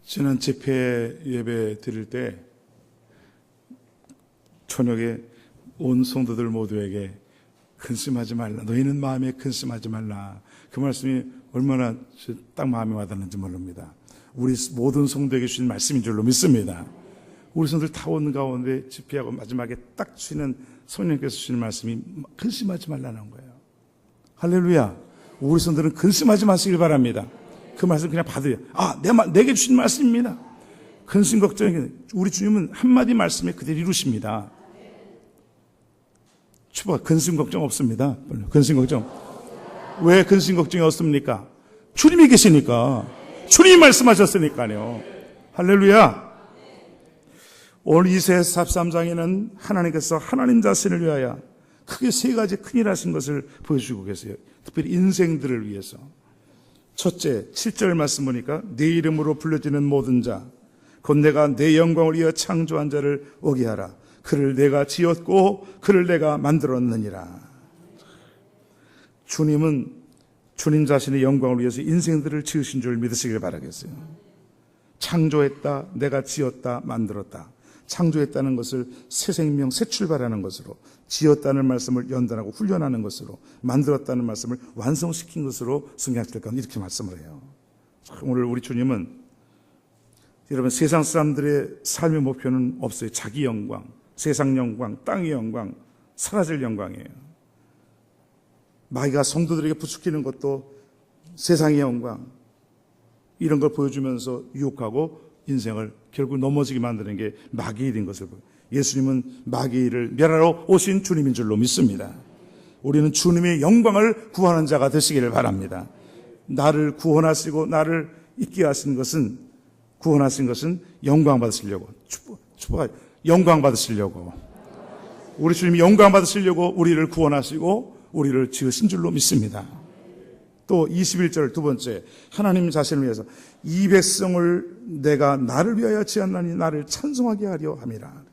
지난 집회 예배 드릴 때 저녁에 온 성도들 모두에게 근심하지 말라, 너희는 마음에 근심하지 말라, 그 말씀이 얼마나 딱 마음에 와닿는지 모릅니다. 우리 모든 성도에게 주신 말씀인 줄로 믿습니다. 우리 성도들 다 오는 가운데 집회하고 마지막에 딱 주시는 성령께서 주시는 말씀이 근심하지 말라는 거예요. 할렐루야. 우리 성도들은 근심하지 마시길 바랍니다. 그 말씀 그냥 받으려. 내게 주신 말씀입니다. 근심 걱정이, 우리 주님은 한마디 말씀에 그대로 이루십니다. 추가 근심 걱정 없습니다. 근심 걱정. 왜 근심 걱정이 없습니까? 주님이 계시니까. 주님이 말씀하셨으니까요. 할렐루야. 오늘 이사야 43장에는 하나님께서 하나님 자신을 위하여 크게 세 가지 큰일 하신 것을 보여주고 계세요. 특별히 인생들을 위해서. 첫째, 7절 말씀 보니까 내 이름으로 불려지는 모든 자, 곧 내가 내 영광을 위하여 창조한 자를 오게 하라. 그를 내가 지었고 그를 내가 만들었느니라. 주님은 주님 자신의 영광을 위해서 인생들을 지으신 줄 믿으시길 바라겠어요. 창조했다, 내가 지었다, 만들었다. 창조했다는 것을 새 생명, 새 출발하는 것으로, 지었다는 말씀을 연단하고 훈련하는 것으로, 만들었다는 말씀을 완성시킨 것으로 성경학者가운데 이렇게 말씀을 해요. 오늘 우리 주님은, 여러분, 세상 사람들의 삶의 목표는 없어요. 자기 영광, 세상 영광, 땅의 영광, 사라질 영광이에요. 마귀가 성도들에게 부추기는 것도 세상의 영광, 이런 걸 보여주면서 유혹하고 인생을 결국 넘어지게 만드는 게 마귀의 일인 것을 보여요. 예수님은 마귀의 일을 멸하러 오신 주님인 줄로 믿습니다. 우리는 주님의 영광을 구하는 자가 되시기를 바랍니다. 나를 구원하시고 나를 있게 하신 것은, 구원하신 것은 영광 받으시려고, 영광 받으시려고, 우리 주님이 영광 받으시려고 우리를 구원하시고 우리를 지으신 줄로 믿습니다. 또 21절 두 번째, 하나님 자신을 위해서 이 백성을 내가 나를 위하여 지었나니 나를 찬송하게 하려 함이라.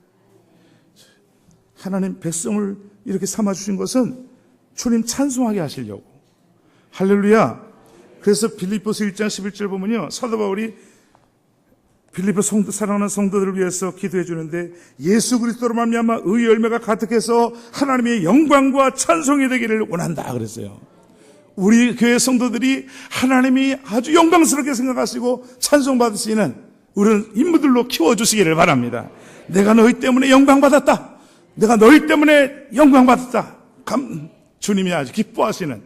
하나님 백성을 이렇게 삼아주신 것은 주님 찬송하게 하시려고. 할렐루야. 그래서 빌립보서 1장 11절 보면요, 사도 바울이 빌립보 사랑하는 성도들을 위해서 기도해 주는데, 예수 그리스도로 말미암아 의의 열매가 가득해서 하나님의 영광과 찬송이 되기를 원한다 그랬어요. 우리 교회 성도들이 하나님이 아주 영광스럽게 생각하시고 찬송받으시는 우리 인물들로 키워주시기를 바랍니다. 내가 너희 때문에 영광받았다, 내가 너희 때문에 영광받았다, 주님이 아주 기뻐하시는,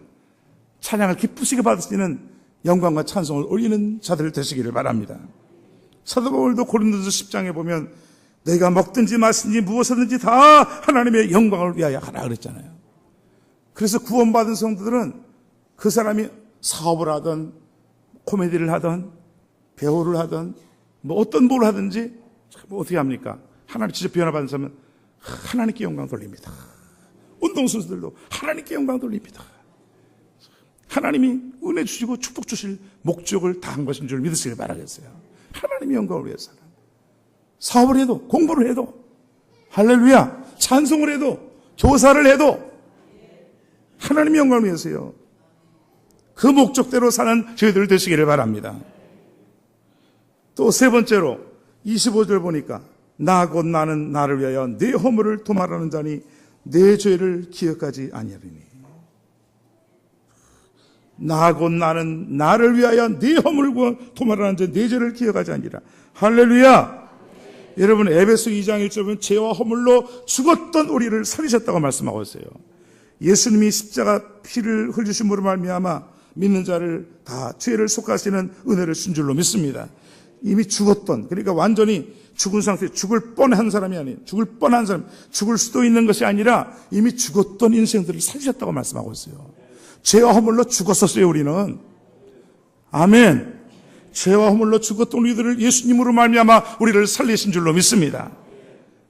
찬양을 기쁘시게 받으시는 영광과 찬송을 올리는 자들 되시기를 바랍니다. 사도 바울도 고린도서 10장에 보면 내가 먹든지 마시든지 무엇이든지 다 하나님의 영광을 위하여 하라 그랬잖아요. 그래서 구원받은 성도들은 그 사람이 사업을 하든 코미디를 하든 배우를 하든 어떤 뭘 하든지 어떻게 합니까? 하나님 직접 변화받은 사람은 하나님께 영광 돌립니다. 운동선수들도 하나님께 영광 돌립니다. 하나님이 은혜 주시고 축복 주실 목적을 다한 것인 줄 믿으시길 바라겠어요. 하나님의 영광을 위해서 사업을 해도, 공부를 해도, 할렐루야, 찬송을 해도, 교사를 해도 하나님의 영광을 위해서요. 그 목적대로 사는 저희들 되시기를 바랍니다. 또 세 번째로 25절 보니까 나 곧 나는 나를 위하여 내 허물을 도말하는 자니 내 죄를 기억하지 아니하리니. 나 곧 나는 나를 위하여 네 허물과 도말하는 자 내 죄를 기억하지 아니라. 할렐루야. 여러분, 에베소 2장 1절 보면 죄와 허물로 죽었던 우리를 살리셨다고 말씀하고 있어요. 예수님이 십자가 피를 흘리심으로 말미암아 믿는 자를 다 죄를 속하시는 은혜를 준 줄로 믿습니다. 이미 죽었던, 그러니까 완전히 죽은 상태, 죽을 뻔한 사람이 아니에요. 죽을 뻔한 사람, 죽을 수도 있는 것이 아니라 이미 죽었던 인생들을 살리셨다고 말씀하고 있어요. 죄와 허물로 죽었었어요, 우리는. 아멘. 죄와 허물로 죽었던 우리들을 예수님으로 말미암아 우리를 살리신 줄로 믿습니다.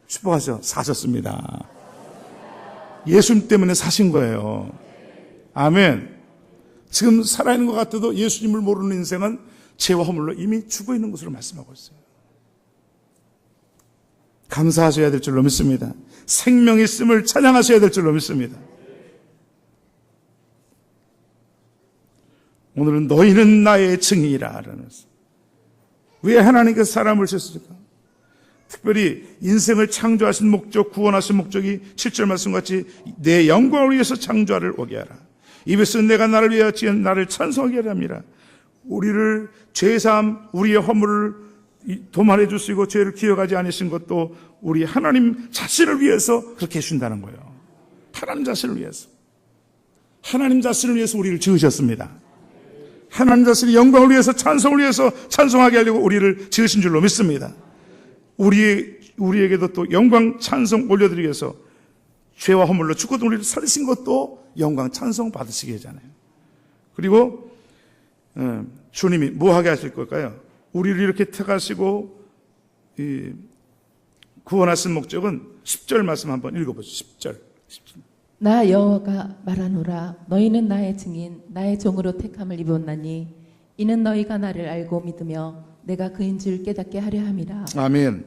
축복하셔. 사셨습니다. 예수님 때문에 사신 거예요. 아멘. 지금 살아있는 것 같아도 예수님을 모르는 인생은 죄와 허물로 이미 죽어 있는 것으로 말씀하고 있어요. 감사하셔야 될 줄로 믿습니다. 생명이 있음을 찬양하셔야 될 줄로 믿습니다. 오늘은 너희는 나의 증인이라. 왜 하나님께서 사람을 주셨습니까? 특별히 인생을 창조하신 목적, 구원하신 목적이 7절 말씀같이 내 영광을 위해서 창조하를 오게 하라. 입에서 내가 나를 위하여 지은 나를 찬송하게 하라 합니다. 우리를 죄사함, 우리의 허물을 도말해 주시고 죄를 기억하지 않으신 것도 우리 하나님 자신을 위해서 그렇게 해준다는 거예요. 하나님 자신을 위해서. 하나님 자신을 위해서 우리를 지으셨습니다. 하나님 자신의 영광을 위해서, 찬송을 위해서 찬송하게 하려고 우리를 지으신 줄로 믿습니다. 우리에게도 또 영광 찬송 올려드리기 위해서 죄와 허물로 죽었던 우리를 살리신 것도 영광 찬송 받으시게 하잖아요. 그리고 주님이 뭐 하게 하실 걸까요? 우리를 이렇게 택하시고 구원하신 목적은 10절 말씀 한번 읽어보시죠. 10절. 나 여호와가 말하노라. 너희는 나의 증인, 나의 종으로 택함을 입었나니 이는 너희가 나를 알고 믿으며 내가 그인 줄 깨닫게 하려 함이라. 아멘.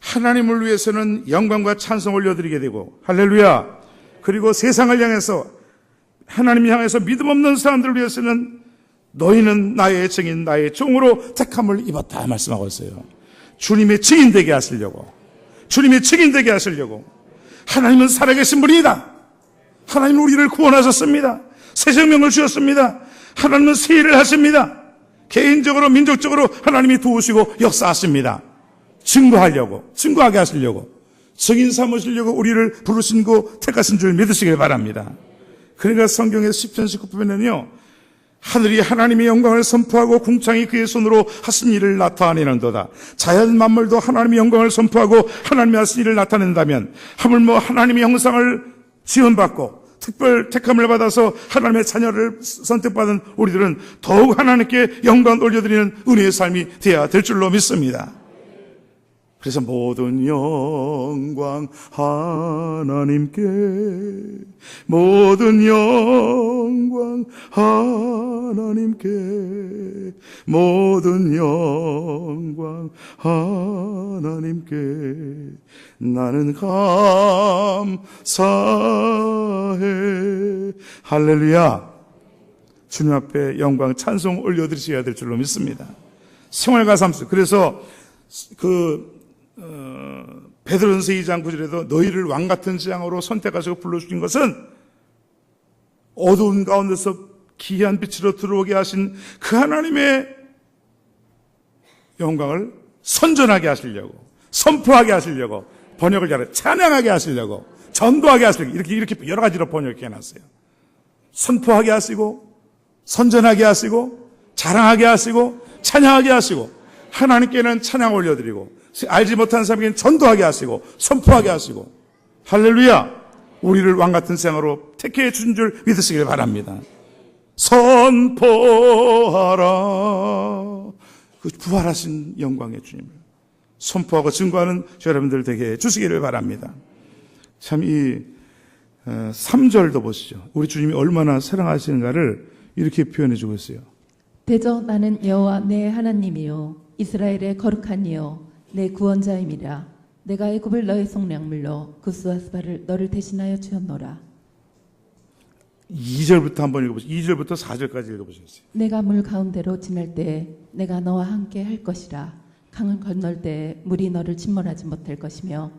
하나님을 위해서는 영광과 찬송 올려드리게 되고, 할렐루야. 그리고 세상을 향해서, 하나님을 향해서 믿음 없는 사람들을 위해서는 너희는 나의 증인, 나의 종으로 택함을 입었다 말씀하고 있어요. 주님의 증인 되게 하시려고, 주님의 증인 되게 하시려고. 하나님은 살아계신 분이다. 하나님은 우리를 구원하셨습니다. 새 생명을 주셨습니다. 하나님은 새 일을 하십니다. 개인적으로, 민족적으로 하나님이 도우시고 역사하십니다. 증거하게 하시려고, 증인 삼으시려고 우리를 부르신 거 택하신 줄 믿으시길 바랍니다. 그러니까 성경의 시편 19편에는요, 하늘이 하나님의 영광을 선포하고 궁창이 그의 손으로 하신 일을 나타내는도다. 자연 만물도 하나님의 영광을 선포하고 하나님이 하신 일을 나타낸다면, 하물며 하나님의 형상을 지원받고 특별 택함을 받아서 하나님의 자녀를 선택받은 우리들은 더욱 하나님께 영광 올려드리는 은혜의 삶이 되어야 될 줄로 믿습니다. 그래서 모든 영광 하나님께, 모든 영광 하나님께, 모든 영광 하나님께 나는 감사해. 할렐루야. 주님 앞에 영광 찬송 올려드리셔야 될 줄로 믿습니다. 생활과 삶 속. 그래서 베드로전서 2장 9절에도 너희를 왕같은 재앙으로 선택하시고 불러주신 것은 어두운 가운데서 기이한 빛으로 들어오게 하신 그 하나님의 영광을 선전하게 하시려고, 선포하게 하시려고, 번역을 잘해 찬양하게 하시려고, 전도하게 하시려고, 이렇게 여러 가지로 번역해 놨어요. 선포하게 하시고, 선전하게 하시고, 자랑하게 하시고, 찬양하게 하시고, 하나님께는 찬양 올려드리고, 알지 못한 사람에게는 전도하게 하시고, 선포하게 하시고, 할렐루야. 우리를 왕같은 생으로 택해 주신 줄 믿으시길 바랍니다. 선포하라. 그 부활하신 영광의 주님을 선포하고 증거하는 여러분들 되게 해주시기를 바랍니다. 참 이 3절도 보시죠. 우리 주님이 얼마나 사랑하시는가를 이렇게 표현해 주고 있어요. 대저 나는 여호와 내 하나님이요 이스라엘의 거룩한 이요 내 구원자임이라. 내가 애굽을 너의 속량물로 구스와 스바를 너를 대신하여 주었노라. 2절부터 한번 읽어보세요. 2절부터 4절까지 읽어보시겠어요. 내가 물 가운데로 지날 때에 내가 너와 함께 할 것이라. 강을 건널 때에 물이 너를 침몰하지 못할 것이며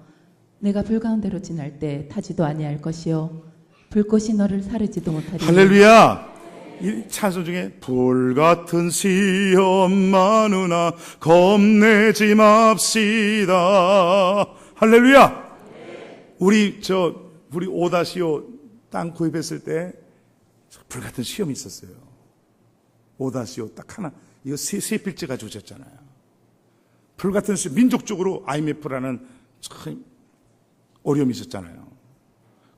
내가 불 가운데로 지날 때 타지도 아니할 것이요 불꽃이 너를 사르지도 못하리니. 할렐루야. 이 찬송 중에 불같은 시험 많으나 겁내지 맙시다. 할렐루야. 우리 5-5 땅 구입했을 때 불같은 시험이 있었어요. 5-5 딱 하나, 이거 세 필지 가지고 오셨잖아요. 불같은 시험, 민족적으로 IMF라는 참 어려움이 있었잖아요.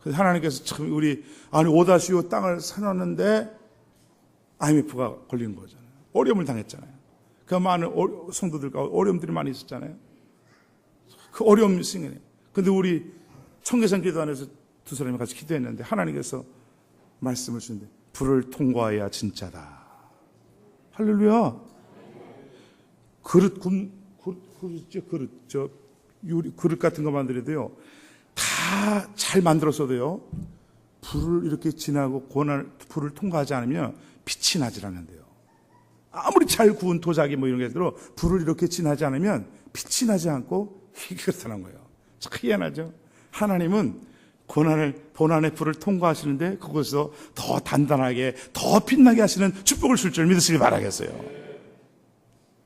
그래서 하나님께서 참 5-5 땅을 사놨는데 IMF가 걸리는 거잖아요. 어려움을 당했잖아요. 그 많은 성도들과 어려움들이 많이 있었잖아요. 그 어려움 생겨요. 근데 우리 청계산 기도 안에서 두 사람이 같이 기도했는데 하나님께서 말씀을 주는데 불을 통과해야 진짜다. 할렐루야. 그릇 같은 거 만들어도요, 다 잘 만들었어도요, 불을 이렇게 지나고 불을 통과하지 않으면 빛이 나질 않는데요. 아무리 잘 구운 도자기 뭐 이런 게 들어 불을 이렇게 지나지 않으면 빛이 나지 않고 그렇다는 거예요. 참 희한하죠. 하나님은 고난의 불을 통과하시는데 그것에서 더 단단하게 더 빛나게 하시는 축복을 줄 줄 믿으시기 바라겠어요.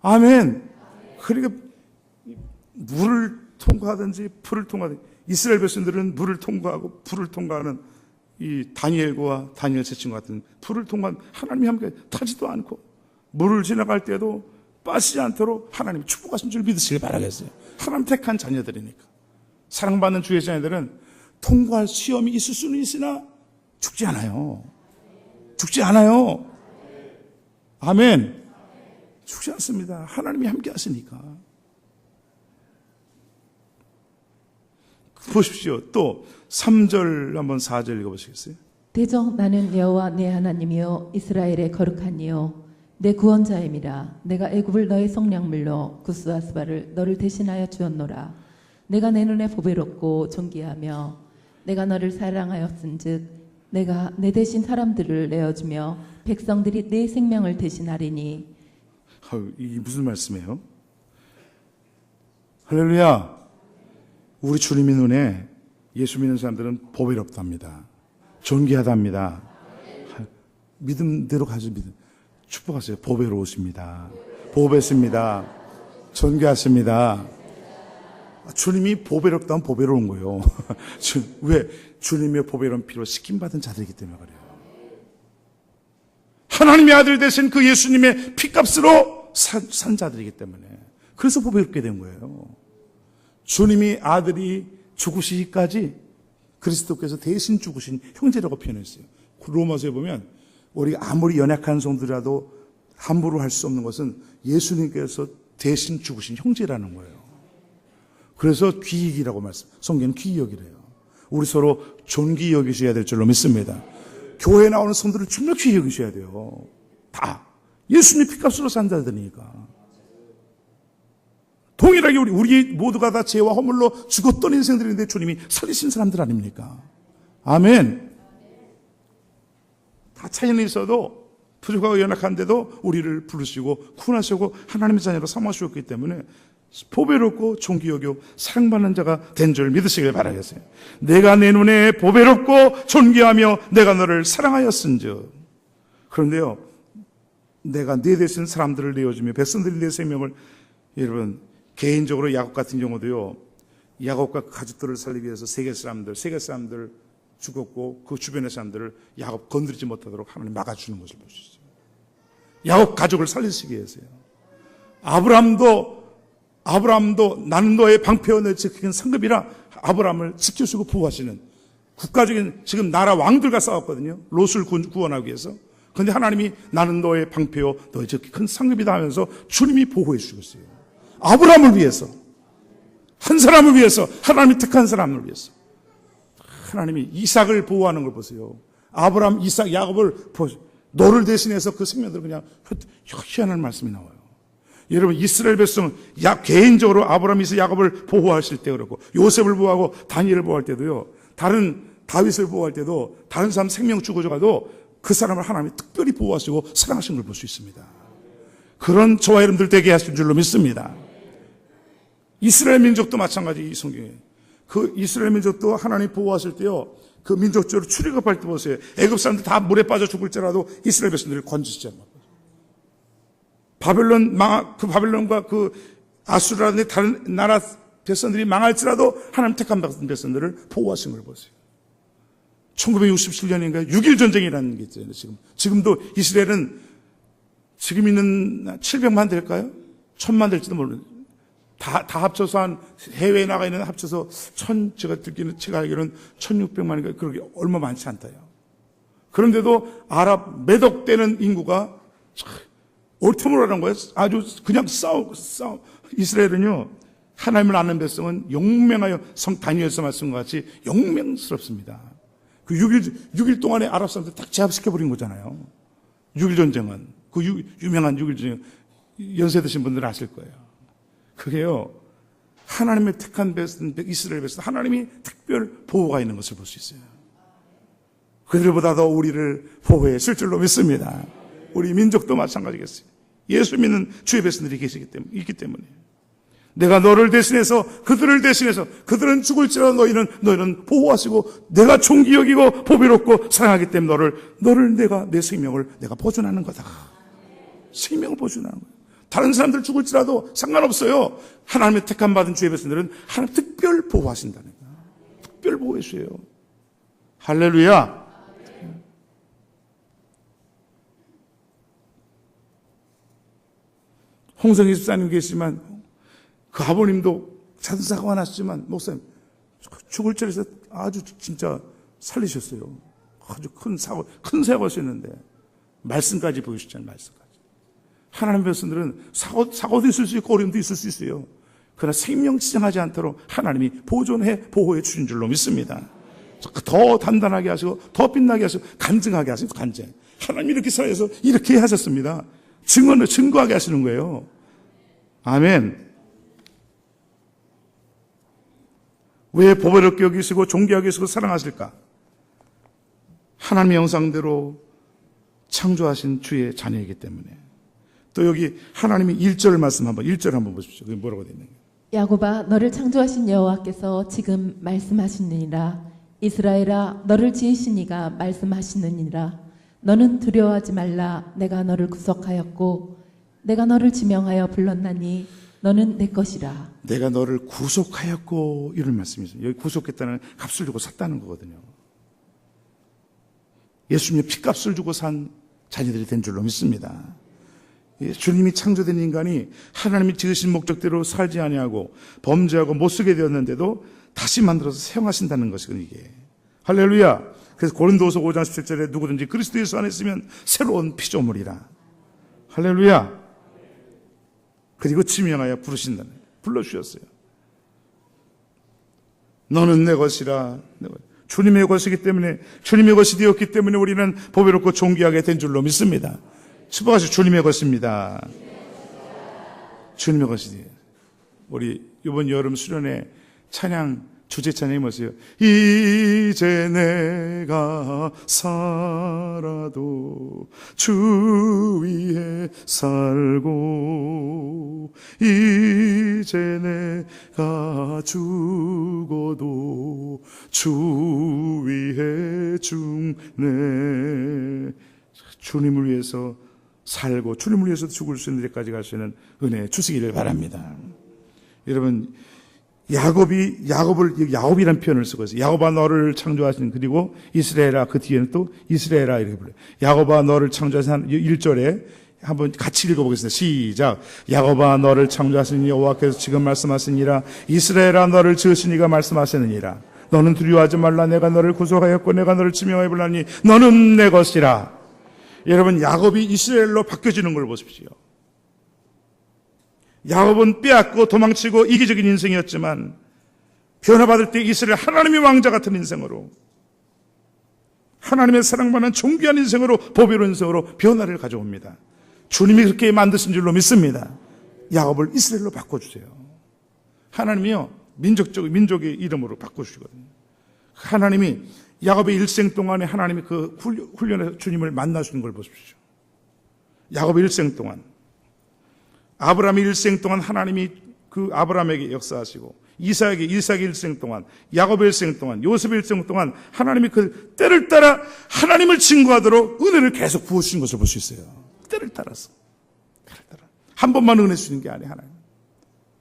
아멘. 그러니까 물을 통과하든지 불을 통과하든지 이스라엘 백성들은 물을 통과하고 불을 통과하는 이 다니엘과 다니엘 세 친구 같은 불을 통과한 하나님이 함께 타지도 않고 물을 지나갈 때도 빠지지 않도록 하나님이 축복하신 줄 믿으시길 바라겠어요. 하나님 택한 자녀들이니까. 사랑받는 주의 자녀들은 통과할 시험이 있을 수는 있으나 죽지 않아요. 죽지 않아요. 아멘. 죽지 않습니다. 하나님이 함께 하시니까. 보십시오. 또 3절 한번 4절 읽어보시겠어요? 대적 나는 여호와 내 하나님이요 이스라엘의 거룩한 이요 내 구원자임이라. 내가 애굽을 너의 성량물로 구스아스바를 너를 대신하여 주었노라. 내가 내 눈에 보배롭고 존귀하며 내가 너를 사랑하였은즉 내가 내 대신 사람들을 내어주며 백성들이 내 생명을 대신하리니. 이게 무슨 말씀이에요? 할렐루야. 우리 주님의 눈에 예수 믿는 사람들은 보배롭답니다. 존귀하답니다. 믿음대로 가죠. 믿음. 축복하세요. 보배로우십니다. 보배십니다. 존귀하십니다. 주님이 보배롭다면 보배로운 거예요. 왜? 주님의 보배로운 피로 시킴받은 자들이기 때문에 그래요. 하나님의 아들 되신 그 예수님의 피값으로 산 자들이기 때문에. 그래서 보배롭게 된 거예요. 주님이 아들이 죽으시기까지 그리스도께서 대신 죽으신 형제라고 표현했어요. 로마서에 보면 우리가 아무리 연약한 성도라도 함부로 할 수 없는 것은 예수님께서 대신 죽으신 형제라는 거예요. 그래서 귀익이라고 성경은 귀히 여기래요. 우리 서로 존귀 여기셔야 될 줄로 믿습니다. 교회에 나오는 성도를 정말 귀히 여기셔야 돼요. 다 예수님 피값으로 산 자들이니까. 동일하게 우리 모두가 다 죄와 허물로 죽었던 인생들인데 주님이 살리신 사람들 아닙니까? 아멘. 다 차이는 있어도 부족하고 연약한데도 우리를 부르시고 구원하시고 하나님의 자녀로 삼아주셨기 때문에 보배롭고 존귀 여겨 사랑받는 자가 된 줄 믿으시길 바라겠어요. 내가 내 눈에 보배롭고 존귀하며 내가 너를 사랑하였은즉. 그런데요, 내가 네 대신 사람들을 내어주며 백성들이 내 생명을, 여러분 개인적으로 야곱 같은 경우도요, 야곱과 가족들을 살리기 위해서 세계 사람들 죽었고 그 주변의 사람들을 야곱 건드리지 못하도록 하나님 막아주는 것을 볼 수 있어요. 야곱 가족을 살리시기 위해서요. 아브라함도 나는 너의 방패원을 지키는 상급이라 아브라함을 지켜주고 보호하시는 국가적인 지금 나라 왕들과 싸웠거든요. 롯을 구원하기 위해서. 그런데 하나님이 나는 너의 방패요 너의 큰 상급이다 하면서 주님이 보호해 주시고 있어요. 아브라함을 위해서, 한 사람을 위해서, 하나님이 택한 사람을 위해서 하나님이 이삭을 보호하는 걸 보세요. 아브라함, 이삭, 야곱을 너를 대신해서 그 생명들을 그냥 희한한 말씀이 나와요. 여러분 이스라엘 백성은 개인적으로 아브라함, 이삭, 야곱을 보호하실 때 그렇고 요셉을 보호하고 다니엘을 보호할 때도요, 다른 다윗을 보호할 때도 다른 사람 생명 죽어져가도 그 사람을 하나님이 특별히 보호하시고 사랑하시는 걸 볼 수 있습니다. 그런 저와 여러분들 되게 하실 줄로 믿습니다. 이스라엘 민족도 마찬가지. 이 성경에 그 이스라엘 민족도 하나님 보호하실 때요, 그 민족적으로 출애굽할 때 보세요. 애굽 사람들 다 물에 빠져 죽을지라도 이스라엘 백성들을 건지시지 않는 거예요. 바벨론과 그 아수라는 다른 나라 백성들이 망할지라도 하나님 택한 백성들을 보호하신 걸 보세요. 1967년인가 6.1 전쟁이라는 게 있잖아요. 지금도 이스라엘은 지금 있는 700만 될까요? 1000만 될지도 모르는데 다 합쳐서 한 해외에 나가 있는 합쳐서 제가 알기로는 1600만인가 그렇게 얼마 많지 않다요. 그런데도 아랍 매덕되는 인구가 얼토물어라는 거예요. 아주 그냥 싸우. 이스라엘은요, 하나님을 아는 백성은 용맹하여 다니엘서 말씀과 같이 용맹스럽습니다. 그 6일 동안에 아랍 사람들 딱 제압시켜버린 거잖아요. 6.1 전쟁은. 그 유명한 6.1 전쟁, 연세 드신 분들은 아실 거예요. 그게요, 하나님의 택한 이스라엘 백성, 하나님이 특별 보호가 있는 것을 볼 수 있어요. 그들보다 더 우리를 보호해 줄 줄로 믿습니다. 우리 민족도 마찬가지겠어요. 예수 믿는 주의 백성들이 있기 때문에. 내가 너를 대신해서 그들을 대신해서 그들은 죽을지라도 너희는 보호하시고 내가 존귀 여기고 보배롭고 사랑하기 때문에 너를 내가 내 생명을 내가 보존하는 거다. 생명을 보존하는 거예요. 다른 사람들 죽을지라도 상관없어요. 하나님의 택함 받은 주의 백성들은 하나님 특별 보호하신다는 거예요. 특별 보호해 주세요. 할렐루야. 홍성희 집사님 계시지만 그 아버님도 자동사고가 났지만 목사님 죽을 절에서 아주 진짜 살리셨어요. 아주 큰 사고였는데 말씀까지 보여주셨잖아요. 말씀까지. 하나님의 백성들은 사고도 있을 수 있고 어려움도 있을 수 있어요. 그러나 생명 지정하지 않도록 하나님이 보호해 주신 줄로 믿습니다. 더 단단하게 하시고 더 빛나게 하시고 간증하게 하시고 간증. 하나님이 이렇게 살아서 이렇게 하셨습니다. 증거하게 하시는 거예요. 아멘. 왜 보배롭게 여기시고 존귀하게 여기시고 사랑하실까? 하나님의 형상대로 창조하신 주의 자녀이기 때문에. 또 여기 하나님이 1절 말씀 1절 한번 보십시오. 그게 뭐라고 되어 있는 거예요? 야곱아 너를 창조하신 여호와께서 지금 말씀하시느니라. 이스라엘아 너를 지으신 이가 말씀하시느니라. 너는 두려워하지 말라. 내가 너를 구속하였고 내가 너를 지명하여 불렀나니 너는 내 것이라. 내가 너를 구속하였고 이런 말씀이죠. 여기 구속했다는 값을 주고 샀다는 거거든요. 예수님의 피값을 주고 산 자녀들이 된 줄로 믿습니다. 주님이 창조된 인간이 하나님이 지으신 목적대로 살지 아니하고 범죄하고 못쓰게 되었는데도 다시 만들어서 사용하신다는 것이거든요. 이게. 할렐루야. 그래서 고린도후서 5장 17절에 누구든지 그리스도 예수 안에 있으면 새로운 피조물이라. 할렐루야. 그리고 지명하여 부르신다는 불러주셨어요. 너는 내 것이라. 주님의 것이기 때문에 주님의 것이 되었기 때문에 우리는 보배롭고 존귀하게 된 줄로 믿습니다. 축복하시오. 주님의 것입니다. 주님의 것이지. 우리 이번 여름 수련회 찬양 주제 찬양이 뭐세요? 이제 내가 살아도 주 위에 살고 이제 내가 죽어도 주 위에 죽네. 주님을 위해서 살고 주님을 위해서 죽을 수 있는 데까지 갈 수 있는 은혜 주시기를 바랍니다. 여러분 야곱이라는 표현을 쓰고 있어요. 야곱아 너를 창조하신 그리고 이스라엘아 그 뒤에는 또 이스라엘아 이렇게 불러요. 야곱아 너를 창조하신 1절에 한번 같이 읽어보겠습니다. 시작. 야곱아 너를 창조하신 여호와께서 지금 말씀하시니라. 이스라엘아 너를 지으신 이가 말씀하시느니라. 너는 두려워하지 말라. 내가 너를 구속하였고 내가 너를 지명하여 불렀니 너는 내 것이라. 여러분 야곱이 이스라엘로 바뀌어지는 걸 보십시오. 야곱은 빼앗고 도망치고 이기적인 인생이었지만 변화받을 때 이스라엘 하나님의 왕자 같은 인생으로 하나님의 사랑받는 존귀한 인생으로 보배로운 인생으로 변화를 가져옵니다. 주님이 그렇게 만드신 줄로 믿습니다. 야곱을 이스라엘로 바꿔주세요. 하나님이요 민족의 이름으로 바꿔주시거든요. 하나님이 야곱의 일생 동안에 하나님이 그 훈련에서 주님을 만나주는 걸 보십시오. 야곱의 일생 동안 아브라함의 일생 동안 하나님이 그 아브라함에게 역사하시고 이삭의 일생 동안 야곱의 일생 동안 요셉의 일생 동안 하나님이 그 때를 따라 하나님을 증거하도록 은혜를 계속 부어주신 것을 볼 수 있어요. 때를 따라서 한 번만 은혜 주는 게 아니에요. 하나님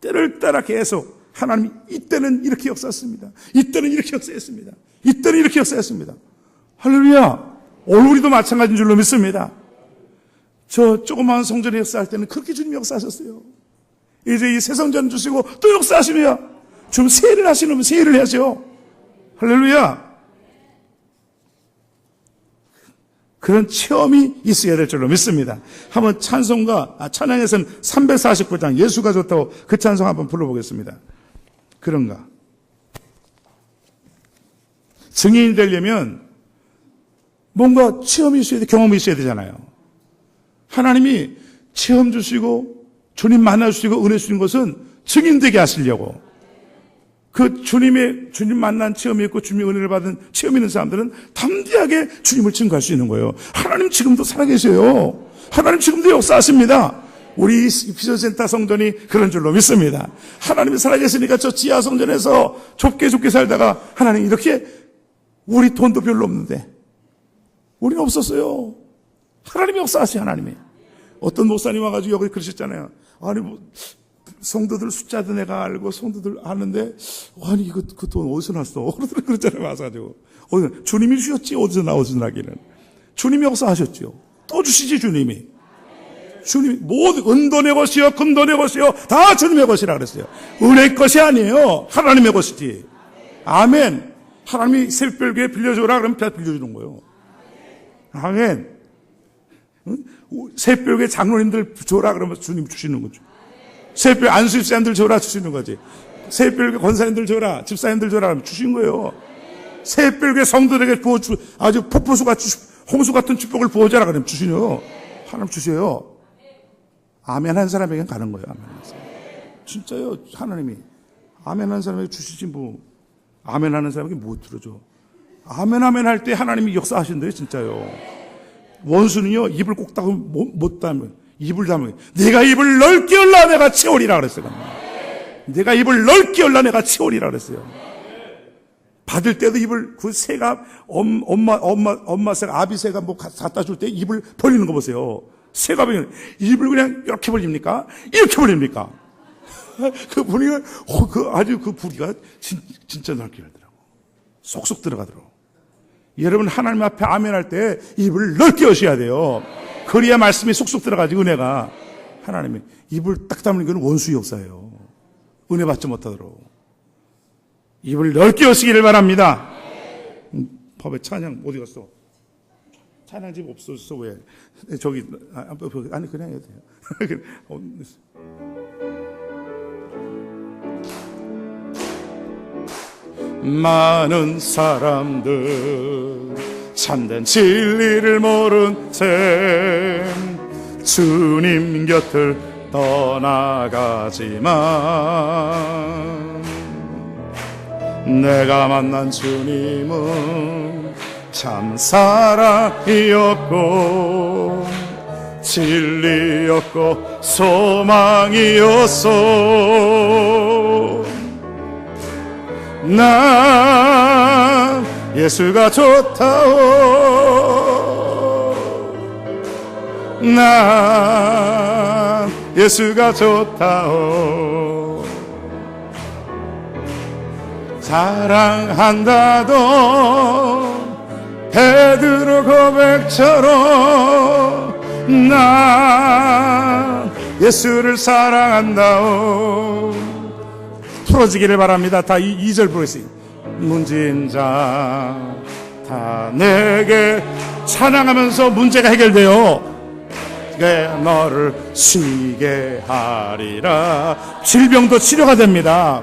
때를 따라 계속 하나님이 이때는 이렇게 역사했습니다. 이때는 이렇게 역사했습니다. 이때는 이렇게 역사했습니다. 할렐루야. 오늘 우리도 마찬가지인 줄로 믿습니다. 저 조그마한 성전에 역사할 때는 그렇게 주님이 역사하셨어요. 이제 이 새 성전 주시고 또 역사하시면 좀 세일을 하시면 세일을 해야죠. 할렐루야. 그런 체험이 있어야 될 줄로 믿습니다. 한번 찬양에서는 349장 예수가 좋다고 그 찬송 한번 불러보겠습니다. 그런가? 증인이 되려면 뭔가 체험이 있어야 돼, 경험이 있어야 되잖아요. 하나님이 체험 주시고 주님 만나주시고 은혜 주신 것은 증인되게 하시려고. 그 주님 만난 체험이 있고 주님의 은혜를 받은 체험이 있는 사람들은 담대하게 주님을 증거할 수 있는 거예요. 하나님 지금도 살아계세요. 하나님 지금도 역사하십니다. 우리 비전센터 성전이 그런 줄로 믿습니다. 하나님이 살아계시니까 저 지하 성전에서 좁게 살다가 하나님 이렇게 우리 돈도 별로 없는데 우리는 없었어요. 하나님이 역사하시 하나님이. 어떤 목사님 와가지고 여기 그러셨잖아요. 아니 뭐 성도들 숫자도 내가 알고 성도들 아는데 아니 이거 그 돈 어디서 났어? 그랬잖아요. 와가지고 주님이 주셨지 어디서 나오시나기는. 주님이 역사하셨죠. 또 주시지 주님이. 주님이 모두 은돈의 것이요 금돈의 것이요 다 주님의 것이라 그랬어요. 은혜의 것이 아니에요. 하나님의 것이지. 아멘. 하나님이 새벽에 빌려줘라 그러면 빌려주는 거예요. 아멘. 새벽에 장로님들 줘라 그러면 주님 주시는 거죠. 새벽에 안수집사님들 줘라 주시는 거지. 새벽에 권사님들 줘라 집사님들 줘라 그러면 주신 거예요. 새벽에 성도들에게 아주 폭포수같이 홍수 같은 축복을 부어줘라 그러면 주시네요. 하나님 주셔요. 아멘 한 사람에겐 가는 거예요. 아멘 한 사람. 진짜요. 하나님이 아멘 한 사람에게 주시지 뭐 아멘 하는 사람에게 못 들어줘. 아멘 할 때 하나님이 역사하신대요. 진짜요. 원수는요 입을 꼭 닫고 못 닫으면 입을 닫으면 내가 입을 넓게 열라 내가 채우리라 그랬어요. 내가 입을 넓게 열라 내가 채우리라 그랬어요. 받을 때도 입을 그 새가 엄마 새가 아비 새가 뭐 갖다 줄 때 입을 벌리는 거 보세요. 새가 벌리는 입을 그냥 이렇게 벌립니까? 이렇게 벌립니까? 그 부리가 아주 그 부리가 진짜 넓게 열더라고. 쏙쏙 들어가더라고. 여러분 하나님 앞에 아멘 할 때 입을 넓게 여셔야 돼요. 그래야 말씀이 쏙쏙 들어가지. 은혜가 하나님이 입을 딱 다무는 건 원수의 역사예요. 은혜 받지 못하도록 입을 넓게 여시기를 바랍니다. 법에 찬양 어디 갔어? 찬양집 없어졌어. 왜? 저기 아니 그냥 해도 돼요. 많은 사람들 참된 진리를 모른 채 주님 곁을 떠나가지만 내가 만난 주님은 참 사랑이었고 진리였고 소망이었어. 나 예수가 좋다오. 나 예수가 좋다오. 사랑한다던 베드로 고백처럼 나 예수를 사랑한다오. 풀어지기를 바랍니다. 다 2절 부르세요. 문진 자 다 내게 찬양하면서 문제가 해결돼요. 너를 쉬게 하리라. 질병도 치료가 됩니다.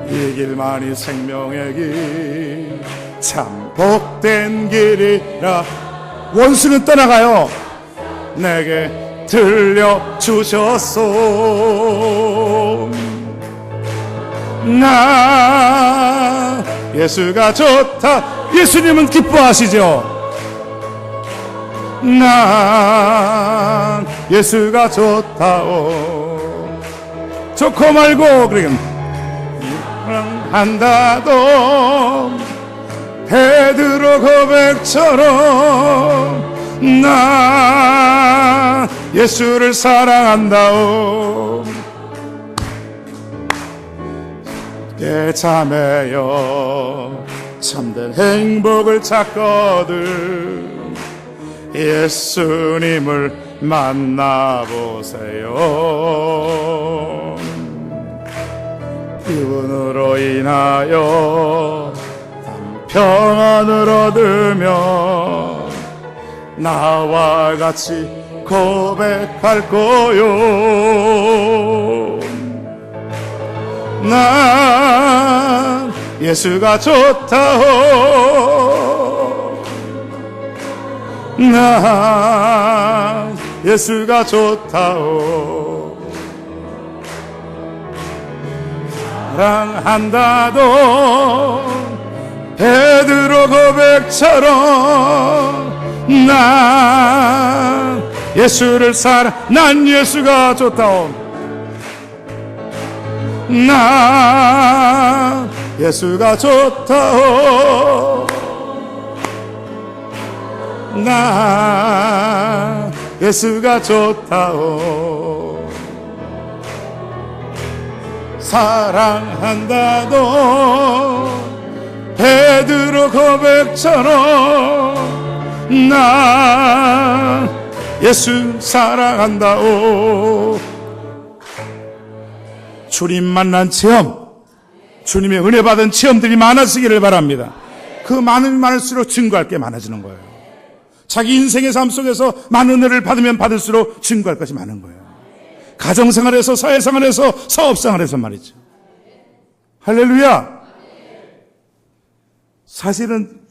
이 길만이 생명의 길 참 복된 길이라. 원수는 떠나가요. 내게 들려주셨소. 나 예수가 좋다. 예수님은 기뻐하시죠. 나 예수가 좋다오. 좋고 말고 그러게 한다도 베드로 고백처럼 나 예수를 사랑한다오. 자매여 참된 행복을 찾거든 예수님을 만나보세요. 그분으로 인하여 평안을 얻으며 나와 같이 고백할 거요. 나 예수가 좋다오. 나 예수가 좋다오. 사랑한다도 베드로 고백처럼 나 예수를 사랑. 난 예수가 좋다오. 난 예수가 좋다오. 난 예수가 좋다오. 사랑한다도 베드로 고백처럼 나 예수 사랑한다오. 주님 만난 체험, 주님의 은혜 받은 체험들이 많아지기를 바랍니다. 그 많으면 많을수록 증거할 게 많아지는 거예요. 자기 인생의 삶 속에서 많은 은혜를 받으면 받을수록 증거할 것이 많은 거예요. 가정생활에서, 사회생활에서, 사업생활에서 말이죠. 할렐루야. 사실은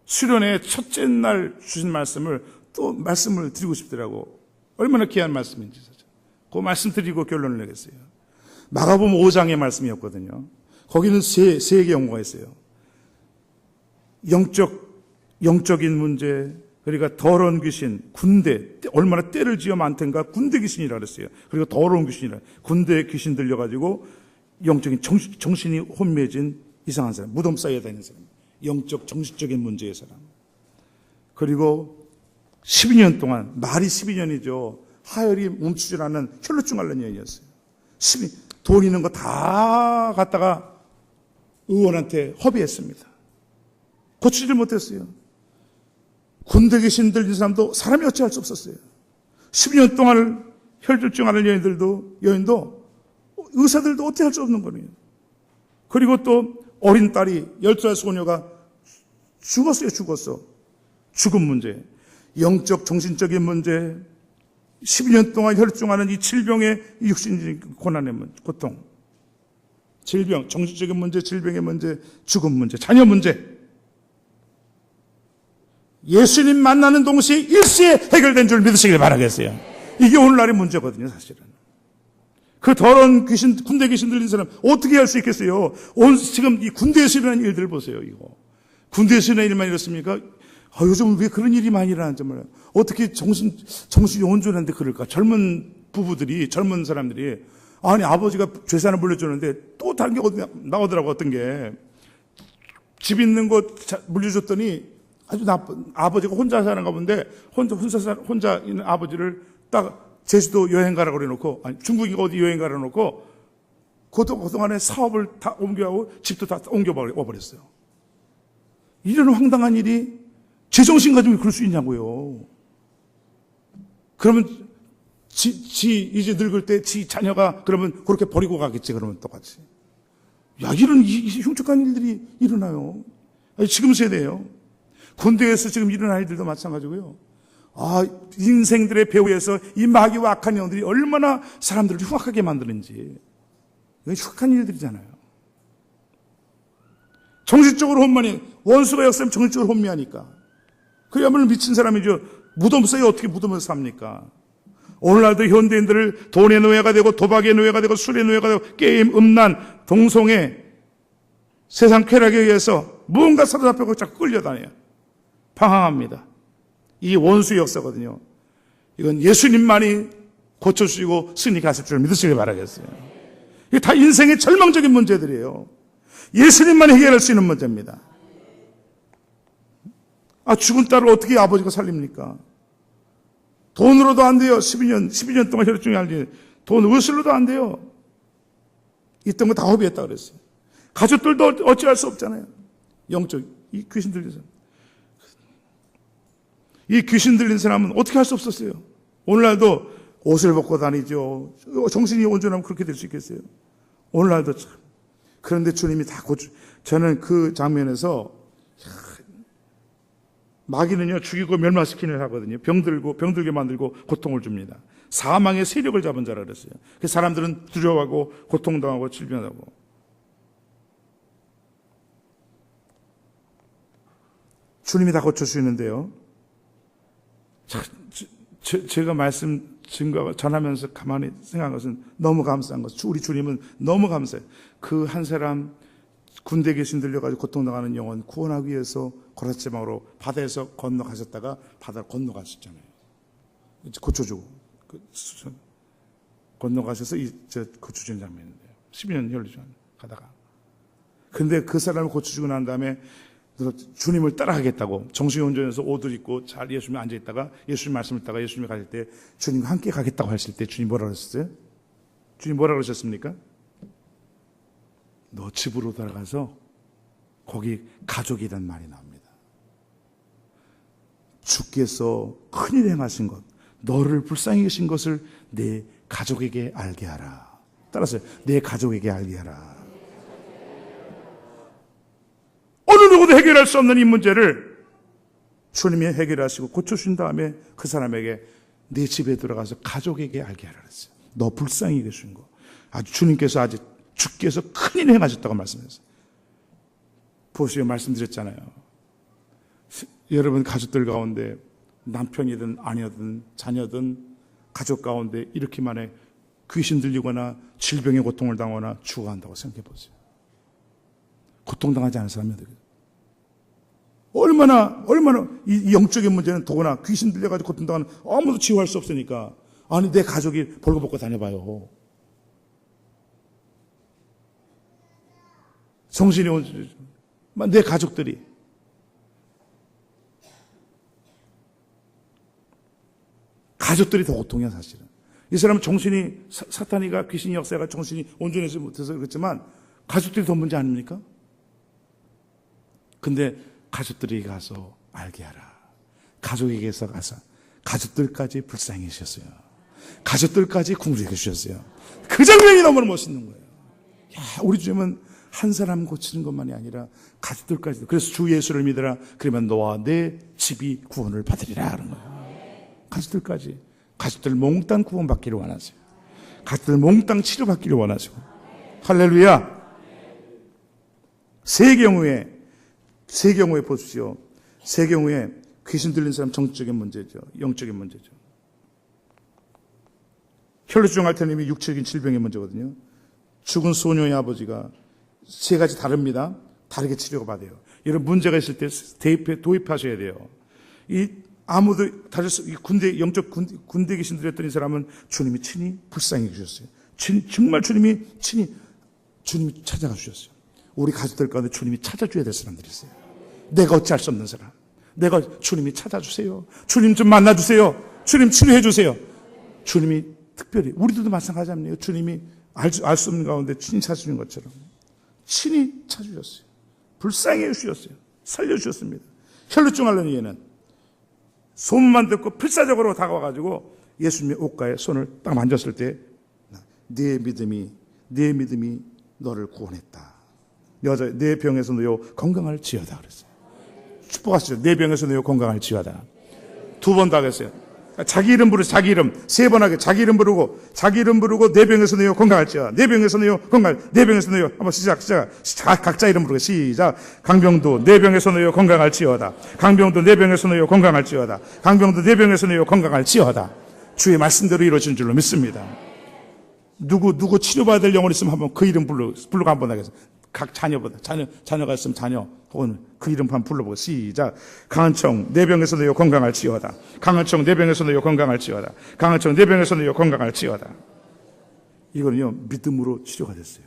수련회 첫째 날 주신 말씀을 또 말씀을 드리고 싶더라고. 얼마나 귀한 말씀인지. 그 말씀 드리고 결론을 내겠어요. 마가복음 5장의 말씀이었거든요. 거기는 세 개의 용어가 있어요. 영적인 문제, 그러니까 더러운 귀신, 군대, 얼마나 때를 지어 많던가 군대 귀신이라 그랬어요. 그리고 더러운 귀신이라, 군대 귀신 들려가지고 영적인 정신이 혼미해진 이상한 사람, 무덤 사이에 다니는 사람, 영적 정신적인 문제의 사람. 그리고 12년 동안, 말이 12년이죠. 하혈이 멈추질 않는 혈루증 앓는 여인이었어요. 돈 있는 거 다 갖다가 의원한테 허비했습니다. 고치질 못했어요. 군대 귀신 들린 사람도 사람이 어찌할 수 없었어요. 12년 동안 혈루증 앓는 여인도 의사들도 어떻게 할 수 없는 거예요. 그리고 또 어린 딸이 12살 소녀가 죽었어. 죽음 문제, 영적 정신적인 문제, 12년 동안 혈증하는 이 질병의 육신적인 고난의 고통, 질병, 정신적인 문제, 질병의 문제, 죽음 문제, 자녀 문제. 예수님 만나는 동시에 일시에 해결된 줄 믿으시길 바라겠어요. 이게 오늘날의 문제거든요, 사실은. 그 더러운 귀신, 군대 귀신 들린 사람 어떻게 할 수 있겠어요? 지금 이 군대에서 일어나는 일들 보세요, 이거. 군대에서 일어나는 일만 이렇습니까? 요즘 왜 그런 일이 많이 일어나는지 몰라요. 어떻게 정신이 온전한데 그럴까? 젊은 부부들이, 젊은 사람들이, 아니, 아버지가 재산을 물려줬는데 또 다른 게 어디 나오더라고, 어떤 게. 집 있는 거 물려줬더니 아주 나쁜, 아버지가 혼자 사는가 본데, 혼자 있는 아버지를 딱 제주도 여행 가라고 그래놓고, 아니, 중국인가 어디 여행 가라 놓고, 그동안에 사업을 다 옮겨가고, 집도 다 옮겨버렸어요. 이런 황당한 일이 제정신 가지고 그럴 수 있냐고요. 그러면, 이제 늙을 때 지 자녀가 그러면 그렇게 버리고 가겠지, 그러면 똑같이. 야, 이런 흉측한 일들이 일어나요. 아니, 지금 세대예요. 군대에서 지금 일어난 일들도 마찬가지고요. 인생들의 배후에서 이 마귀와 악한 영들이 얼마나 사람들을 흉악하게 만드는지. 이건 흉악한 일들이잖아요. 정신적으로 혼미하니, 원수가 역사하면 정신적으로 혼미하니까. 그야말로 미친 사람이죠. 무덤 사이에 어떻게 무덤에서 삽니까? 오늘날도 현대인들을 돈의 노예가 되고, 도박의 노예가 되고, 술의 노예가 되고, 게임, 음란, 동성애, 세상 쾌락에 의해서 무언가 사로잡히고 자꾸 끌려다녀요. 방황합니다. 이 원수의 역사거든요. 이건 예수님만이 고쳐주시고 승리 가실 줄 믿으시길 바라겠어요. 이게 다 인생의 절망적인 문제들이에요. 예수님만이 해결할 수 있는 문제입니다. 죽은 딸을 어떻게 아버지가 살립니까? 돈으로도 안 돼요. 12년 동안 혈증이 알지. 돈 의술로도 안 돼요. 있던 거 다 허비했다 그랬어요. 가족들도 어찌할 수 없잖아요. 영적, 이 귀신 들린 사람. 이 귀신 들린 사람은 어떻게 할 수 없었어요. 오늘날도 옷을 벗고 다니죠. 정신이 온전하면 그렇게 될 수 있겠어요. 오늘날도 참. 그런데 주님이 다 저는 그 장면에서 마귀는요, 죽이고 멸망시키는 일 하거든요. 병들게 만들고 고통을 줍니다. 사망의 세력을 잡은 자라 그랬어요. 그래서 사람들은 두려워하고 고통당하고 질병하고. 주님이 다 고쳐주시는데요. 제가 증거 전하면서 가만히 생각한 것은 너무 감사한 것. 우리 주님은 너무 감사해요. 그 한 사람 군대 귀신 들려가지고 고통당하는 영혼 구원하기 위해서 고라지방으로 바다에서 건너가셨다가 바다를 건너가셨잖아요. 고쳐주고 건너가셔서 고쳐주는 장면인데요. 12년 혈류전 가다가. 근데 그 사람을 고쳐주고 난 다음에 주님을 따라가겠다고 정신이 온전해서 옷을 입고 잘 예수님이 앉아있다가 예수님 말씀을 듣다가 예수님이 가실 때 주님과 함께 가겠다고 하실 때 주님 뭐라 그러셨어요? 주님 뭐라 그러셨습니까? 너 집으로 돌아가서 거기 가족이란 말이 나옵니다. 주께서 큰일 행하신 것, 너를 불쌍히 계신 것을 내 가족에게 알게 하라. 따라서요. 내 가족에게 알게 하라. 어느 누구도 해결할 수 없는 이 문제를 주님이 해결하시고 고쳐주신 다음에 그 사람에게 내 집에 들어가서 가족에게 알게 하라 그랬어요. 너 불쌍히 계신 거. 주님께서 주께서 큰일 행하셨다고 말씀하셨어요. 보시오 말씀드렸잖아요. 여러분 가족들 가운데 남편이든 아내든 자녀든 가족 가운데 이렇게 만에 귀신 들리거나 질병의 고통을 당하거나 죽어간다고 생각해 보세요. 고통당하지 않은 사람이 어떻게 얼마나 이 영적인 문제는 더구나 귀신 들려가지고 고통당하는 아무도 치유할 수 없으니까 아니 내 가족이 벌거벗고 다녀봐요. 정신이 온 내 가족들이 더 고통이야 사실은. 이 사람은 정신이 사탄이가 귀신이 역사가 정신이 온전해지지 못해서 그렇지만 가족들이 더 문제 아닙니까? 근데 가족들이 가서 알게 하라. 가족에게서 가서 가족들까지 불쌍히 해주셨어요. 가족들까지 궁리해 주셨어요. 그 장면이 너무나 멋있는 거예요. 야, 우리 주님은 한 사람 고치는 것만이 아니라 가족들까지도. 그래서 주 예수를 믿으라. 그러면 너와 내 집이 구원을 받으리라 하는 거예요. 가족들까지. 가족들 몽땅 구원받기를 원하세요. 가족들 몽땅 치료받기를 원하시고. 할렐루야. 세 경우에 보십시오. 세 경우에 귀신 들린 사람 정적인 문제죠. 영적인 문제죠. 혈루증 알테님이 육체적인 질병의 문제거든요. 죽은 소녀의 아버지가 세 가지 다릅니다. 다르게 치료가 받아요. 이런 문제가 있을 때 도입하셔야 돼요. 아무도 다를 수, 영적 군대 귀신 들렸던 이 사람은 주님이 친히 불쌍히 주셨어요. 정말 주님이 찾아가 주셨어요. 우리 가족들 가운데 주님이 찾아줘야 될 사람들이 있어요. 내가 어찌할 수 없는 사람. 주님이 찾아주세요. 주님 좀 만나주세요. 주님 치료해 주세요. 주님이 특별히, 우리들도 마찬가지 아니에요. 주님이 알 수 없는 가운데 친히 찾아주는 것처럼. 친히 찾아주셨어요. 불쌍히 해주셨어요. 살려주셨습니다. 혈루증 앓는 이에는 소문만 듣고 필사적으로 다가와가지고 예수님의 옷가에 손을 딱 만졌을 때 네 믿음이 너를 구원했다. 여자 내 병에서 너요 건강할지어다 그랬어요. 축복하시죠. 내 병에서 너요 건강할지어다. 두 번 다 하겠어요. 자기 이름 부르 자기 이름 세 번 하게 자기 이름 부르고 내 병에서 너요 건강할지어다. 내 병에서 너요 내 병에서 너요 한번 시작 각자 이름 부르고 시작. 강병도 내 병에서 너요 건강할지어다. 강병도 내 병에서 너요 건강할지어다. 강병도 내 병에서 너요 건강할지어다. 주의 말씀대로 이루어진 줄로 믿습니다. 누구 치료받아야 될 영혼 있으면 한번 그 이름 부르고 한번 하겠습니다. 각 자녀가 있으면 자녀 혹은 그 이름 한번 불러보고 시작. 강한청 내 병에서 너요 건강할지어다. 강한청 내 병에서 너요 건강할지어다. 강한청 내 병에서 너요 건강할지어다. 이거는요 믿음으로 치료가 됐어요.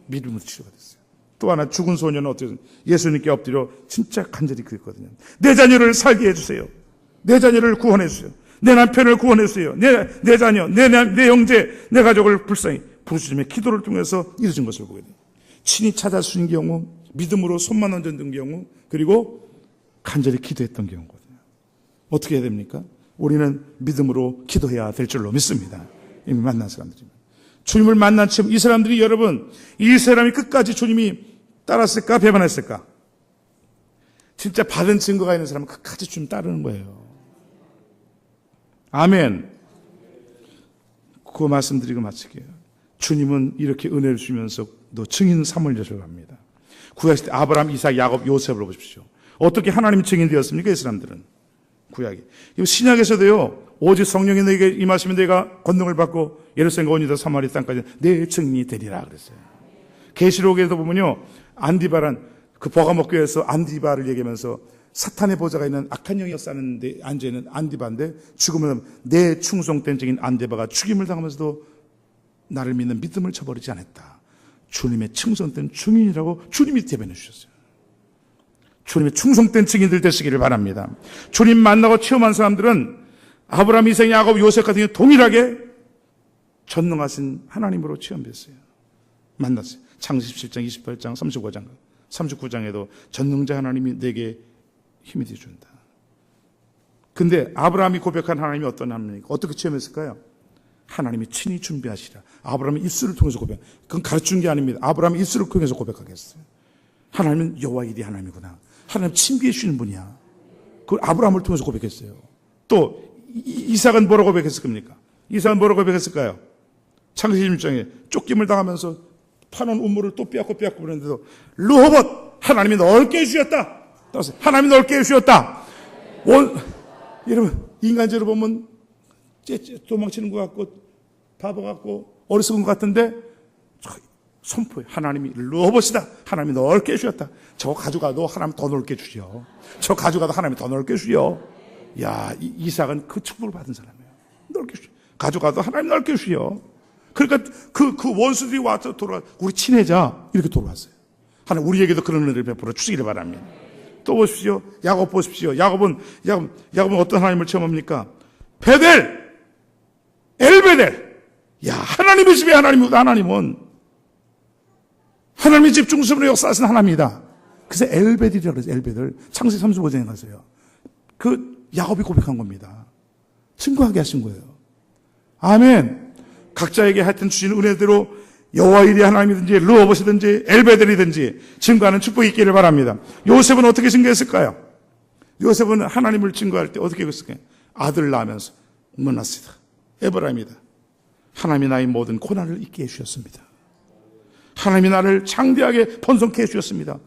믿음으로 치료가 됐어요. 또 하나 죽은 소녀는 어떻게 예수님께 엎드려 진짜 간절히 그랬거든요. 내 자녀를 살게 해주세요. 내 자녀를 구원해 주세요. 내 남편을 구원해 주세요. 내 자녀, 내 형제, 내 가족을 불쌍히 부르짖으며 기도를 통해서 이루어진 것을 보게 돼요. 친히 찾아주신 경우, 믿음으로 손만 얹은 경우, 그리고 간절히 기도했던 경우거든요. 어떻게 해야 됩니까? 우리는 믿음으로 기도해야 될 줄로 믿습니다. 이미 만난 사람들입니다. 주님을 만난 이 사람들이 여러분, 이 사람이 끝까지 주님이 따랐을까 배반했을까? 진짜 받은 증거가 있는 사람은 끝까지 주님 따르는 거예요. 아멘. 그거 말씀드리고 마칠게요. 주님은 이렇게 은혜를 주면서 너 증인 삼을 여셔갑니다. 구약시 때 아브라함, 이삭, 야곱, 요셉을 보십시오. 어떻게 하나님이 증인 되었습니까? 이 사람들은. 구약이. 신약에서도요. 오직 성령이 너에게 임하시면 내가 권능을 받고 예루살렘과 온 유다 사마리 땅까지 내 증인이 되리라 그랬어요. 계시록에도 보면요. 안디바란 그 버가목교에서 안디바를 얘기하면서 사탄의 보좌가 있는 악한 영이 역사하는 데 앉아있는 안디바인데 죽음을 내 충성된 증인 안디바가 죽임을 당하면서도 나를 믿는 믿음을 저버리지 않았다. 주님의 충성된 증인이라고 주님이 대변해 주셨어요. 주님의 충성된 증인들 되시기를 바랍니다. 주님 만나고 체험한 사람들은 아브라함, 이삭, 야곱, 요셉 같은 경우 동일하게 전능하신 하나님으로 체험됐어요. 만났어요. 창세기 17장, 28장, 35장, 39장에도 전능자 하나님이 내게 힘이 되어준다. 근데 아브라함이 고백한 하나님이 어떤 하나님입니까? 어떻게 체험했을까요? 하나님이 친히 준비하시라. 아브라함의 입술을 통해서 고백. 그건 가르친 게 아닙니다. 아브라함의 입술을 통해서 고백하겠어요. 하나님은 여호와 이리 하나님이구나. 하나님 친비해 주시는 분이야. 그걸 아브라함을 통해서 고백했어요. 또 이삭은 뭐라고 고백했을 겁니까? 이삭은 뭐라고 고백했을까요? 창세기 16장에 쫓김을 당하면서 파놓은 우물을 또 빼앗고 그랬는데도 르호봇 하나님이 넓게 해주셨다. 하나님이 넓게 해주셨다. 여러분 인간적으로 보면 도망치는 것 같고 바보 같고 어리석은 것 같은데 선포해. 하나님이 르호봇이다. 하나님이 넓게 해주셨다. 저거 가져가도 하나님 더 넓게 주시오. 저거 가져가도 하나님이 더 넓게 주시오. 야, 이삭은 그 축복을 받은 사람이에요. 넓게 주시오. 가져가도 하나님 넓게 주시오. 그러니까 그 원수들이 와서 우리 친해자 이렇게 돌아왔어요. 하나님 우리에게도 그런 은혜를 베풀어 주시기를 바랍니다. 또 보십시오. 야곱 보십시오. 야곱은 어떤 하나님을 체험합니까? 베델, 엘베델. 야, 하나님의 집에 하나님은 하나님의 집 중심으로 역사하신 하나님이다. 그래서 엘베델이라고 그래서 엘베델. 창세기 35장에 가서요. 그 야곱이 고백한 겁니다. 증거하게 하신 거예요. 아멘. 각자에게 하여튼 주신 은혜대로 여호와 이리 하나님이든지 르호봇이든지 엘베델이든지 증거하는 축복이 있기를 바랍니다. 요셉은 어떻게 증거했을까요? 요셉은 하나님을 증거할 때 어떻게 했을까요? 아들 낳으면서 문하시다. 에브라임이다. 하나님이 나의 모든 고난을 잊게 해주셨습니다. 하나님이 나를 창대하게 번성케 해주셨습니다.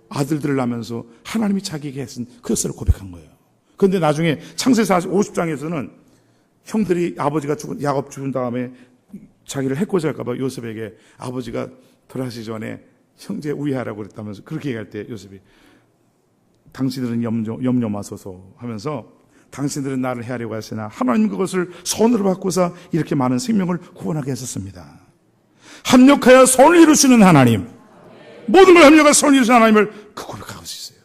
아들들을 낳으면서 하나님이 자기에게 하신 그 역사를 고백한 거예요. 그런데 나중에 창세기 50장에서는 형들이 아버지가 야곱 죽은 다음에 자기를 해코지 할까봐 요셉에게 아버지가 돌아가시기 전에 형제 우애하라고 그랬다면서 그렇게 얘기할 때 요셉이 당신들은 염려 마소서 하면서 당신들은 나를 해하려고 하시나 하나님 그것을 선으로 바꾸사 이렇게 많은 생명을 구원하게 하셨습니다. 합력하여 선을 이루시는 하나님, 모든 걸 합력하여 선을 이루시는 하나님을 그 고백하고 있어요.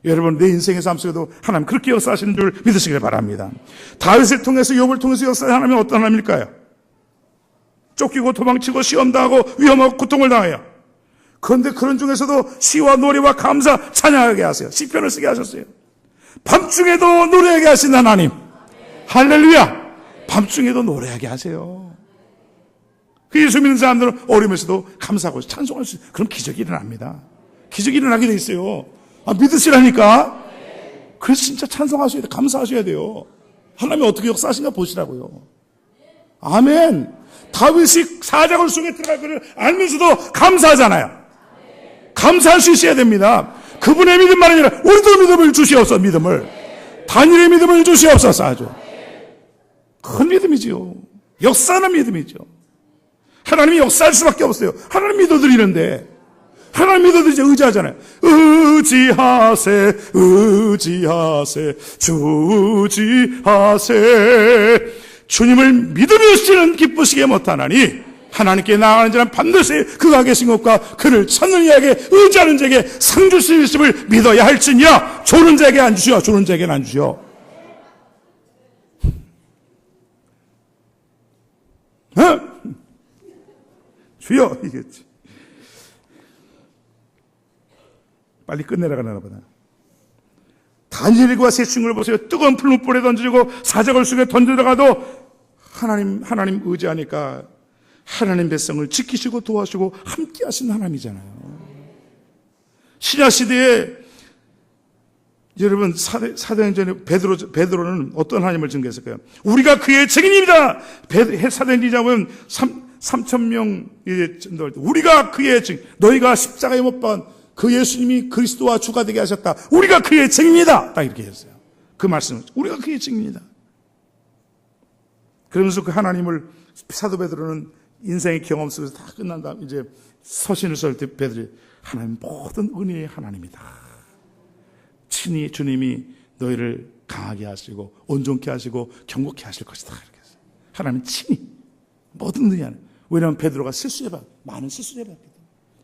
여러분 내 인생의 삶 속에도 하나님 그렇게 역사하시는 줄 믿으시길 바랍니다. 다윗을 통해서 욥을 통해서 역사하는 하나님은 어떤 하나님일까요? 쫓기고 도망치고 시험당하고 위험하고 고통을 당해요. 그런데 그런 중에서도 시와 노래와 감사 찬양하게 하세요. 시편을 쓰게 하셨어요. 밤중에도 노래하게 하신 하나님. 할렐루야. 밤중에도 노래하게 하세요. 그 예수 믿는 사람들은 어려움에서도 감사하고 찬송할 수 있어요. 그럼 기적이 일어납니다. 기적이 일어나게 돼 있어요. 아, 믿으시라니까. 그래서 진짜 찬송하셔야 돼요. 감사하셔야 돼요. 하나님이 어떻게 역사하시나 보시라고요. 아멘. 다윗이 사자굴 속에 들어갈 것을 알면서도 감사하잖아요. 감사할 수 있어야 됩니다. 그분의 믿음만 아니라 우리도 믿음을 주시옵소서. 믿음을 다니엘의 믿음을 주시옵소서. 아주 큰 믿음이지요. 역사하는 믿음이죠. 하나님이 역사할 수밖에 없어요. 하나님 믿어드리는데 하나님 믿어드리지 의지하잖아요. 의지하세 주지하세 주님을 믿으시는 기쁘시게 못하나니 하나님께 나아가는 자는 반드시 그가 계신 것과 그를 찾는 이에게 의지하는 자에게 상 주시심을 믿어야 할지니라. 조는 자에게 안 주시오. 조는 자에게는 안 주시오. 주여 이겠지. 빨리 끝내라가 나나 보다. 다니엘과 세 친구를 보세요. 뜨거운 풀무불에 던지고 사자굴 속에 던져들어가도 하나님 의지하니까 하나님 백성을 지키시고 도와주고 함께 하신 하나님이잖아요. 신약시대에 여러분 사도행전에 베드로는 어떤 하나님을 증거했을까요? 우리가 그의 증인입니다. 사도행전에 보면 3,000명 전도할 때 우리가 그의 증인, 너희가 십자가에 못 박은 그 예수님이 그리스도와 주가 되게 하셨다. 우리가 그의 증인이다. 딱 이렇게 했어요. 그 말씀은 우리가 그의 증인이다. 그러면서 그 하나님을 사도 베드로는 인생의 경험 속에서 다 끝난 다음 이제 서신을 쓸 때 베드로가 하나님 모든 은혜의 하나님이다. 친히 주님이 너희를 강하게 하시고 온전케 하시고 경고케 하실 것이다. 이렇게 했어요. 하나님 친히 모든 은혜 하나님. 왜냐하면 베드로가 많은 실수를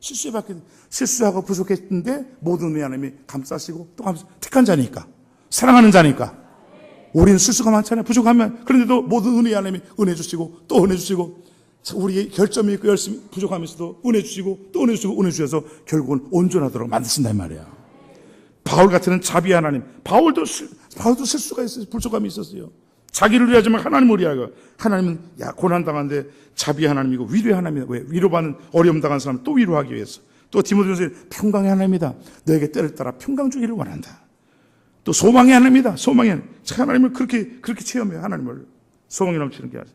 해봤거든. 실수하고 부족했는데 모든 은혜 하나님이 감싸시고 또 택한 자니까, 사랑하는 자니까. 우리는 실수가 많잖아요. 부족하면. 그런데도 모든 은혜 하나님이 은혜 주시고 또 은혜 주시고, 우리의 결점이 있고 열심히 부족하면서도 은혜 주시고 또 은혜 주시고 은혜 주셔서 결국은 온전하도록 만드신단 말이야. 바울 같은 자비 하나님. 바울도 실수가 있어요. 부족함이 있었어요. 자기를 위하지만 하나님을 위하여. 하나님은 고난당한데 자비 하나님이고 위로의 하나님이다. 왜? 위로받는 어려움 당한 사람을 또 위로하기 위해서. 또 디모데전서에 평강의 하나님이다. 너에게 때를 따라 평강 주기를 원한다. 또 소망의 하나님이다. 소망의 하나님. 하나님을 그렇게 체험해요. 하나님을. 소망이 넘치는 게 아니라.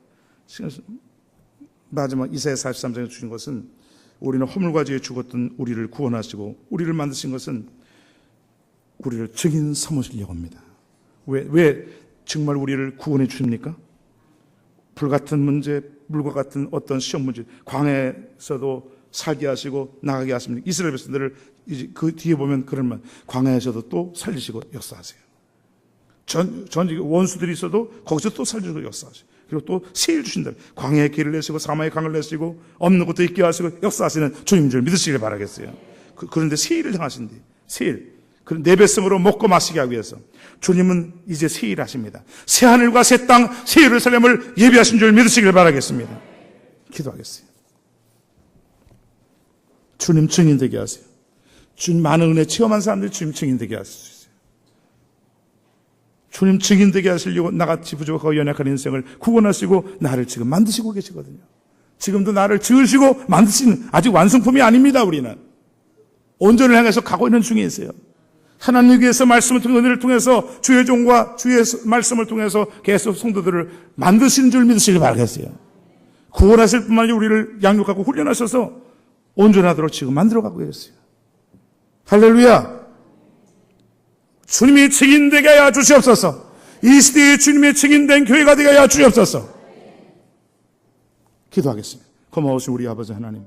마지막 이사야 43장에 주신 것은 우리는 허물과지에 죽었던 우리를 구원하시고 우리를 만드신 것은 우리를 증인 삼으시려고 합니다. 왜 정말 우리를 구원해 주십니까? 불같은 문제, 물과 같은 어떤 시험 문제, 광야에서도 살게 하시고 나가게 하십니다. 이스라엘 백성들을 이제 그 뒤에 보면 그런 말, 광야에서도 또 살리시고 역사하세요. 원수들이 있어도 거기서 또 살리시고 역사하세요. 그리고 또 세일 주신다. 광야의 길을 내시고 사마의 강을 내시고 없는 것도 있게 하시고 역사하시는 주님인 줄 믿으시길 바라겠어요. 그런데 세일을 당하신디. 세일. 그런 내 뱃속으로 먹고 마시게 하기 위해서 주님은 이제 세일하십니다. 새 하늘과 새 땅, 새 예루살렘을 예비하신 줄 믿으시길 바라겠습니다. 기도하겠어요. 주님 증인 되게 하세요. 주님 많은 은혜 체험한 사람들이 주님 증인 되게 하실 수 있어요. 주님 증인 되게 하시려고 나같이 부족하고 연약한 인생을 구원하시고 나를 지금 만드시고 계시거든요. 지금도 나를 지으시고 만드시는, 아직 완성품이 아닙니다. 우리는 온전을 향해서 가고 있는 중에 있어요. 하나님께서 말씀을 통해 은혜를 통해서 주의 종과 주의 말씀을 통해서 계속 성도들을 만드시는 줄 믿으시길 바라겠어요. 구원하실 뿐만 아니라 우리를 양육하고 훈련하셔서 온전하도록 지금 만들어가고 계세요. 할렐루야. 주님이 증인되게 하여 주시옵소서. 이 시대에 주님의 증인된 교회가 되게 하여 주시옵소서. 기도하겠습니다. 고마우신 우리 아버지 하나님,